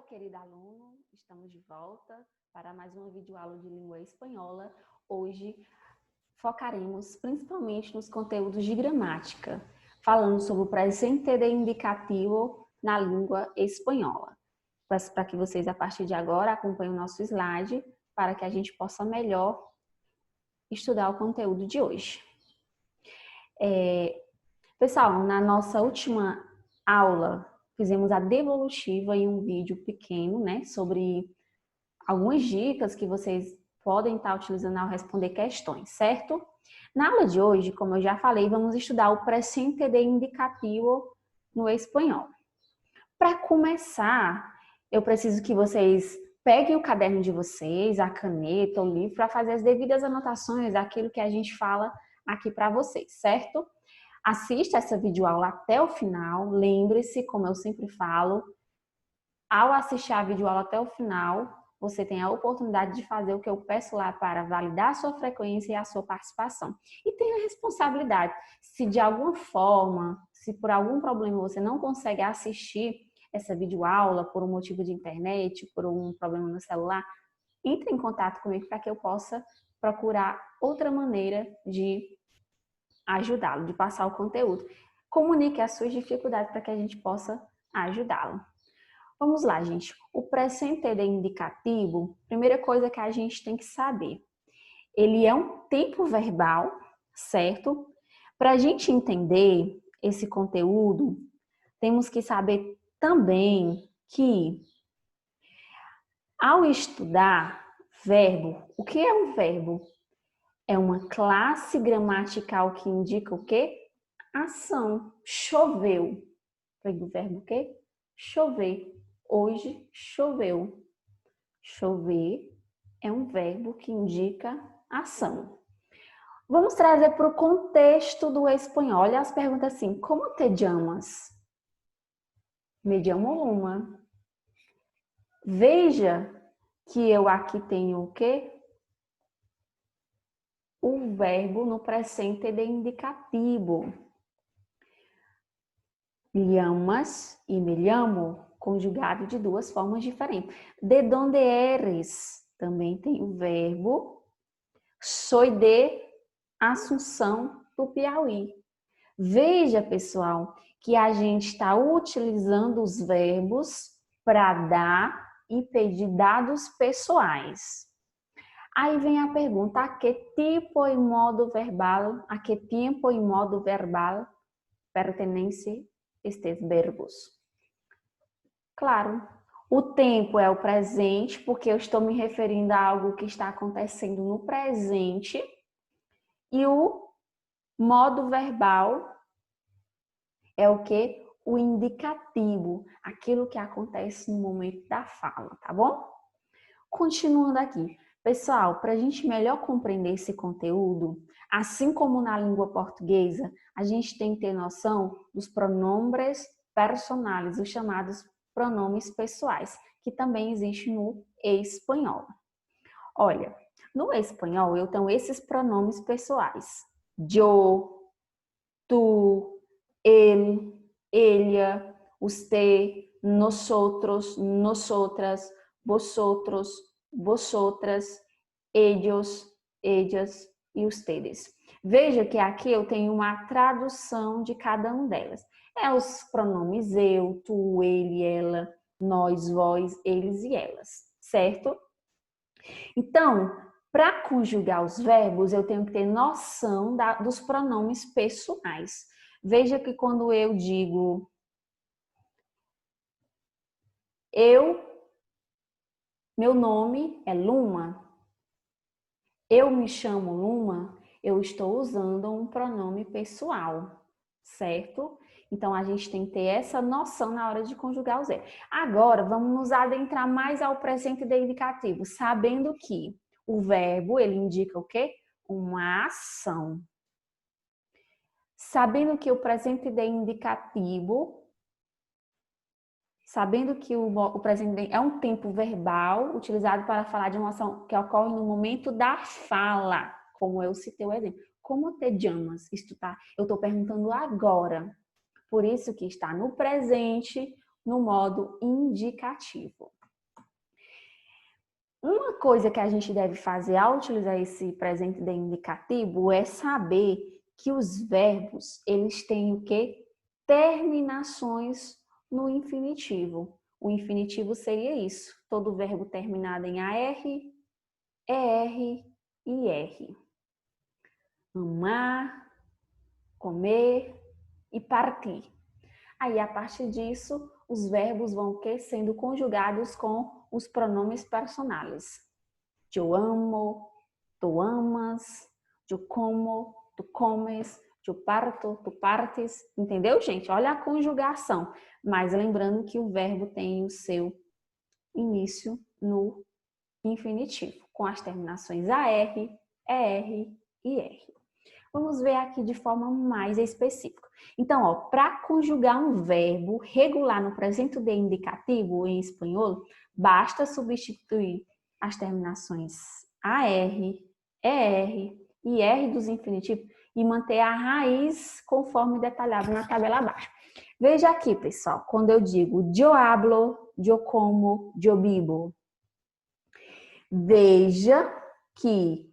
querido aluno, estamos de volta para mais uma videoaula de língua espanhola. Hoje focaremos principalmente nos conteúdos de gramática, falando sobre o presente de indicativo na língua espanhola. Para que vocês, a partir de agora, acompanhem o nosso slide para que a gente possa melhor estudar o conteúdo de hoje. Pessoal, na nossa última aula, fizemos a devolutiva em um vídeo pequeno, né, sobre algumas dicas que vocês podem estar utilizando ao responder questões, certo? Na aula de hoje, como eu já falei, vamos estudar o presente de indicativo no espanhol. Para começar, eu preciso que vocês peguem o caderno de vocês, a caneta, o livro, para fazer as devidas anotações daquilo que a gente fala aqui para vocês, certo? Assista essa videoaula até o final. Lembre-se, como eu sempre falo, ao assistir a videoaula até o final, você tem a oportunidade de fazer o que eu peço lá para validar a sua frequência e a sua participação. E tenha responsabilidade. Se de alguma forma, se por algum problema você não consegue assistir essa videoaula por um motivo de internet, por um problema no celular, entre em contato comigo para que eu possa procurar outra maneira de ajudá-lo, de passar o conteúdo. Comunique as suas dificuldades para que a gente possa ajudá-lo. Vamos lá, gente. O presente de indicativo, primeira coisa que a gente tem que saber, ele é um tempo verbal, certo? Para a gente entender esse conteúdo, temos que saber também que, ao estudar verbo, o que é um verbo? É uma classe gramatical que indica o quê? Ação. Choveu. Foi do verbo o quê? Chover. Hoje choveu. Chover é um verbo que indica ação. Vamos trazer para o contexto do espanhol. Olha as perguntas assim. Como te llamas? Me llamo Luma. Veja que eu aqui tenho o quê? O verbo no presente de indicativo. Llamas e me llamo, conjugado de duas formas diferentes. De donde eres? Também tem o verbo. Soy de Assunção do Piauí. Veja, pessoal, que a gente está utilizando os verbos para dar e pedir dados pessoais. Aí vem a pergunta, a que tipo e modo verbal, a que tempo e modo verbal pertencem estes verbos? Claro, o tempo é o presente, porque eu estou me referindo a algo que está acontecendo no presente, e o modo verbal é o que? O indicativo, aquilo que acontece no momento da fala, tá bom? Continuando aqui. Pessoal, para a gente melhor compreender esse conteúdo, assim como na língua portuguesa, a gente tem que ter noção dos pronombres personais, os chamados pronomes pessoais, que também existe no espanhol. Olha, no espanhol eu tenho esses pronomes pessoais. Yo, tu, él, ella, usted, nosotros, nosotras, vosotros, vosotras, ellos, ellas e ustedes. Veja que aqui eu tenho uma tradução de cada um delas. É os pronomes eu, tu, ele, ela, nós, vós, eles e elas, certo? Então, para conjugar os verbos, eu tenho que ter noção dos pronomes pessoais. Veja que quando eu digo meu nome é Luma, eu me chamo Luma, eu estou usando um pronome pessoal, certo? Então, a gente tem que ter essa noção na hora de conjugar os verbos. Agora, vamos nos adentrar mais ao presente de indicativo, sabendo que o verbo, ele indica o quê? Uma ação. Sabendo que o presente de indicativo, sabendo que o presente é um tempo verbal utilizado para falar de uma ação que ocorre no momento da fala, como eu citei o exemplo. Como te llamas? Eu estou perguntando agora. Por isso que está no presente, no modo indicativo. Uma coisa que a gente deve fazer ao utilizar esse presente de indicativo é saber que os verbos, eles têm o quê? Terminações no infinitivo. O infinitivo seria isso, todo verbo terminado em AR, ER e R. Amar, comer e partir. Aí, a partir disso, os verbos vão sendo conjugados com os pronomes personais. Eu amo, tu amas, eu como, tu comes, eu parto, tu partes. Entendeu, gente? Olha a conjugação. Mas lembrando que o verbo tem o seu início no infinitivo, com as terminações AR, ER e R. Vamos ver aqui de forma mais específica. Então, para conjugar um verbo regular no presente de indicativo em espanhol, basta substituir as terminações AR, ER e R dos infinitivos e manter a raiz conforme detalhado na tabela abaixo. Veja aqui, pessoal, quando eu digo yo hablo, yo como, yo vivo. Veja que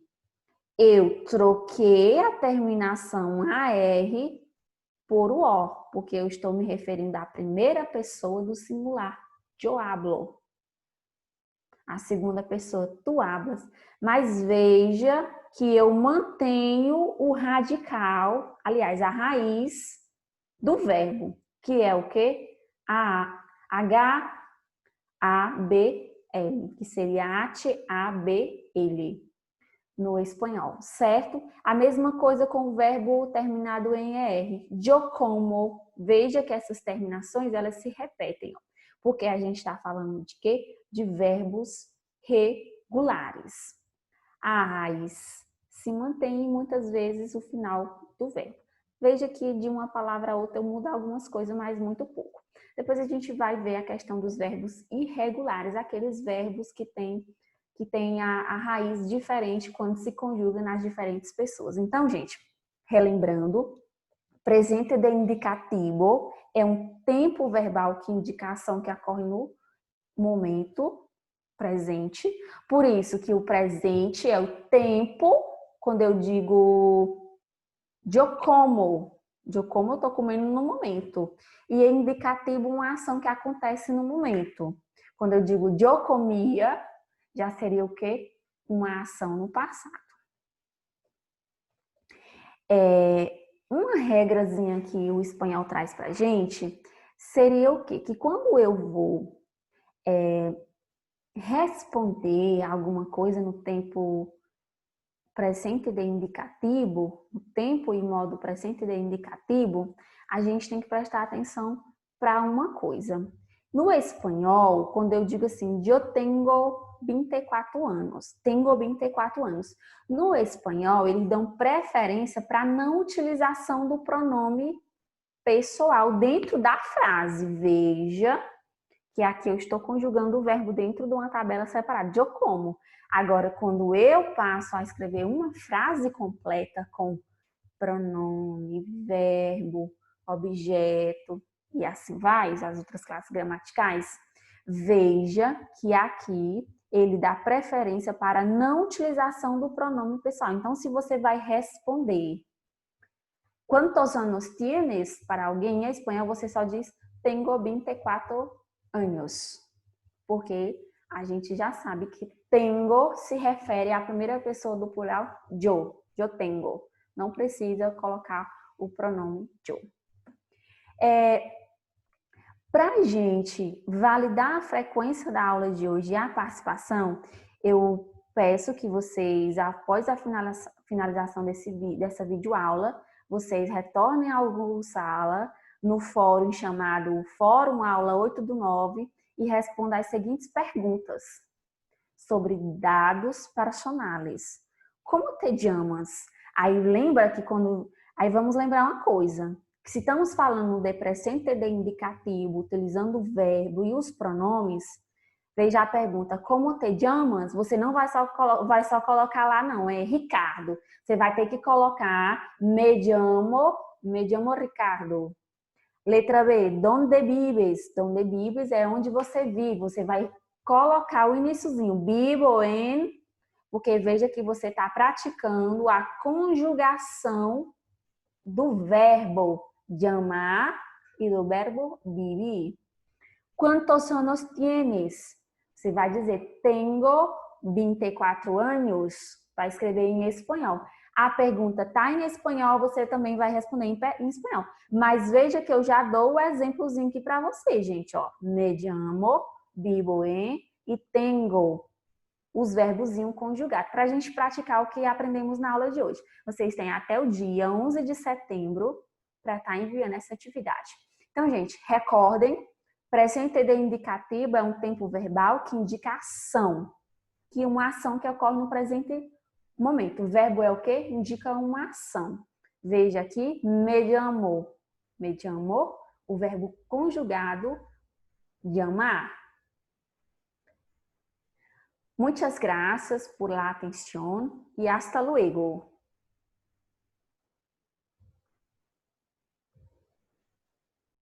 eu troquei a terminação AR por o O, porque eu estou me referindo à primeira pessoa do singular, yo hablo. A segunda pessoa, tu hablas. Mas veja que eu mantenho o radical, aliás, a raiz do verbo, que é o quê? H-A-B-L, que seria H-A-B-L no espanhol, certo? A mesma coisa com o verbo terminado em ER. Yo como. Veja que essas terminações, elas se repetem, ó, porque a gente está falando de quê? De verbos regulares. A raiz se mantém e muitas vezes o final do verbo. Veja que de uma palavra a outra eu mudo algumas coisas, mas muito pouco. Depois a gente vai ver a questão dos verbos irregulares, aqueles verbos que têm a raiz diferente quando se conjuga nas diferentes pessoas. Então, gente, relembrando, presente de indicativo é um tempo verbal que indicação que ocorre no momento presente. Por isso que o presente é o tempo, quando eu digo eu como eu estou comendo no momento. E é indicativo uma ação que acontece no momento. Quando eu digo eu comia, já seria o quê? Uma ação no passado. Uma regrazinha que o espanhol traz pra gente seria o quê? Que quando eu vou responder alguma coisa no tempo presente de indicativo, o tempo e modo presente de indicativo, a gente tem que prestar atenção para uma coisa. No espanhol, quando eu digo assim, eu tenho 24 anos, tenho 24 anos. No espanhol, eles dão preferência para a não utilização do pronome pessoal dentro da frase. Veja que aqui eu estou conjugando o verbo dentro de uma tabela separada, eu como. Agora, quando eu passo a escrever uma frase completa com pronome, verbo, objeto e assim vai, as outras classes gramaticais, veja que aqui ele dá preferência para a não utilização do pronome pessoal. Então, se você vai responder quantos anos tienes para alguém em espanhol, você só diz tengo 24 anos, porque a gente já sabe que tengo se refere à primeira pessoa do plural yo tengo. Não precisa colocar o pronome yo. Para a gente validar a frequência da aula de hoje e a participação, eu peço que vocês, após a finalização dessa videoaula, vocês retornem ao Google Sala, no fórum chamado Fórum Aula 8 do 9 e respondam as seguintes perguntas sobre dados personales. Como te llamas? Aí lembra que Aí vamos lembrar uma coisa, que se estamos falando de presente de indicativo, utilizando o verbo e os pronomes, veja a pergunta, como te llamas? Você não vai só colocar lá não, é Ricardo. Você vai ter que colocar me llamo Ricardo. Letra B, donde vives? Donde vives é onde você vive. Você vai colocar o iniciozinho vivo en, porque veja que você está praticando a conjugação do verbo llamar e do verbo vivir. ¿Cuántos anos tienes? Você vai dizer, tengo 24 anos. Vai escrever em espanhol. A pergunta está em espanhol, você também vai responder em espanhol. Mas veja que eu já dou o exemplozinho aqui para você, gente. Ó, me llamo, vivo en e tengo. Os verbos conjugados. Para a gente praticar o que aprendemos na aula de hoje. Vocês têm até o dia 11 de setembro para estar enviando essa atividade. Então, gente, recordem. Presente indicativo é um tempo verbal que indica ação, que uma ação que ocorre no presente momento. O verbo é o quê? Indica uma ação. Veja aqui, me llamo. Me llamo, o verbo conjugado, llamar. Muchas gracias por la atención y hasta luego.